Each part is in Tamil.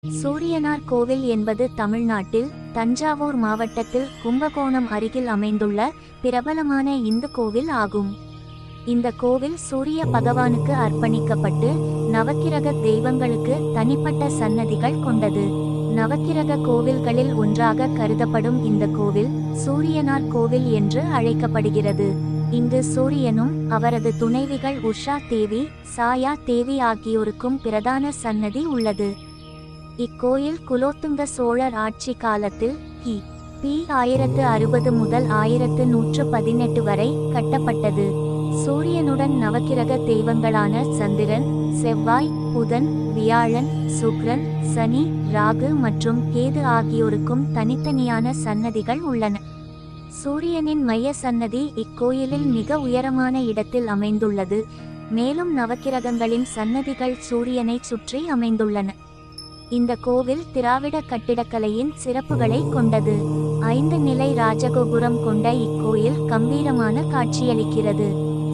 சூரியனார் கோவில் என்பது தமிழ்நாட்டில் தஞ்சாவூர் மாவட்டத்தில் கும்பகோணம் அருகில் அமைந்துள்ள பிரபலமான இந்து கோவில் ஆகும். இந்த கோவில் சூரிய பகவானுக்கு அர்ப்பணிக்கப்பட்டு நவக்கிரக தெய்வங்களுக்கு தனிப்பட்ட சன்னதிகள் கொண்டது. நவக்கிரக கோவில்களில் ஒன்றாக கருதப்படும் இந்த கோவில் சூரியனார் கோவில் என்று அழைக்கப்படுகிறது. இங்கு சூரியனும் அவரது துணைவிகள் உஷா தேவி, சாயா தேவி ஆகியோருக்கும் பிரதான சன்னதி உள்ளது. இக்கோயில் குலோத்துங்க சோழர் ஆட்சி காலத்தில் கி.பி. 1060 முதல் 1118 வரை கட்டப்பட்டது. சூரியனுடன் நவக்கிரக தெய்வங்களான சந்திரன், செவ்வாய், புதன், வியாழன், சுக்கிரன், சனி, ராகு மற்றும் கேது ஆகியோருக்கும் தனித்தனியான சன்னதிகள் உள்ளன. சூரியனின் மைய சன்னதி இக்கோயிலில் மிக உயரமான இடத்தில் அமைந்துள்ளது. மேலும் நவக்கிரகங்களின் சன்னதிகள் சூரியனை சுற்றி அமைந்துள்ளன. இந்த கோவில் திராவிட கட்டிடக்கலையின் சிறப்புகளை கொண்டது. 5 நிலை ராஜகோபுரம் கொண்ட இக்கோயில் கம்பீரமான காட்சியளிக்கிறது.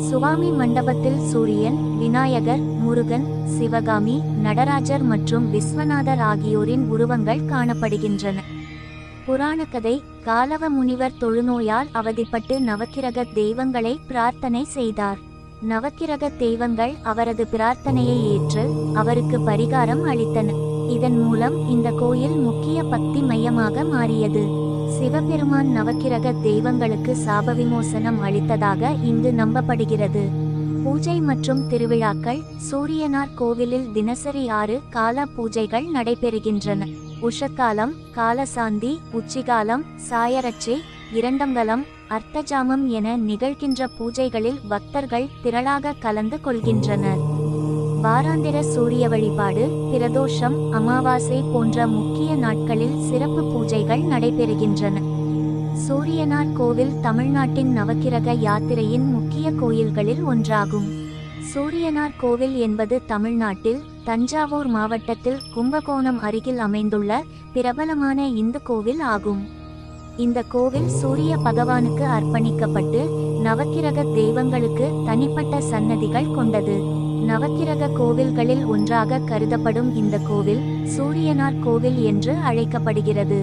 சுவாமி மண்டபத்தில் சூரியன், விநாயகர், முருகன், சிவகாமி, நடராஜர் மற்றும் விஸ்வநாதர் ஆகியோரின் உருவங்கள் காணப்படுகின்றன. புராண கதை: காலவ முனிவர் தொழுநோயால் அவதிப்பட்டு நவக்கிரக தெய்வங்களை பிரார்த்தனை செய்தார். நவக்கிரக தெய்வங்கள் அவரது பிரார்த்தனையை ஏற்று அவருக்கு பரிகாரம் அளித்தன. இதன் மூலம் இந்த கோயில் முக்கிய பக்தி மையமாக மாறியது. சிவபெருமான் நவக்கிரக தெய்வங்களுக்கு சாப விமோசனம் அளித்ததாக இங்கு நம்பப்படுகிறது. பூஜை மற்றும் திருவிழாக்கள்: சூரியனார் கோவிலில் தினசரி 6 கால பூஜைகள் நடைபெறுகின்றன. உஷக்காலம், காலசாந்தி, உச்சிகாலம், சாயரட்சை, இரண்டங்கலம், அர்த்தஜாமம் என நிகழ்கின்ற பூஜைகளில் பக்தர்கள் திரளாக கலந்து கொள்கின்றனர். வாராந்திர சூரிய வழிபாடு, பிரதோஷம், அமாவாசை போன்ற முக்கிய நாட்களில் சிறப்பு பூஜைகள் நடைபெறுகின்றன. சூரியனார் கோவில் தமிழ்நாட்டின் நவக்கிரக யாத்திரையின் முக்கிய கோயில்களில் ஒன்றாகும். சூரியனார் கோவில் என்பது தமிழ்நாட்டில் தஞ்சாவூர் மாவட்டத்தில் கும்பகோணம் அருகில் அமைந்துள்ள பிரபலமான இந்து கோவில் ஆகும். இந்த கோவில் சூரிய பகவானுக்கு அர்ப்பணிக்கப்பட்டு நவக்கிரக தெய்வங்களுக்கு தனிப்பட்ட சன்னதிகள் கொண்டது. நவக்கிரக கோவில்களில் ஒன்றாக கருதப்படும் இந்த கோவில் சூரியனார் கோவில் என்று அழைக்கப்படுகிறது.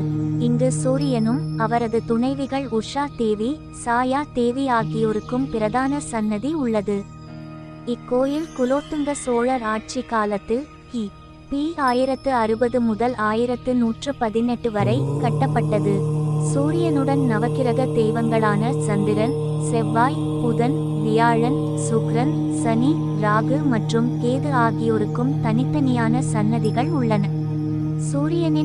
இங்கு சூரியனும் அவரது துணைவிகள் உஷா தேவி, சாயா தேவி ஆகியோருக்கும் பிரதான சன்னதி உள்ளது. இக்கோயில் குலோத்துங்க சோழர் ஆட்சி காலத்தில் கி.பி. 1060 முதல் 1118 வரை கட்டப்பட்டது. சூரியனுடன் நவக்கிரக தெய்வங்களான சந்திரன், செவ்வாய், புதன், வியாழன், சுக்கிரன், சனி, ராகு மற்றும் கேது ஆகியோருக்கும் தனித்தனியான சன்னதிகள் உள்ளன. சூரியனின்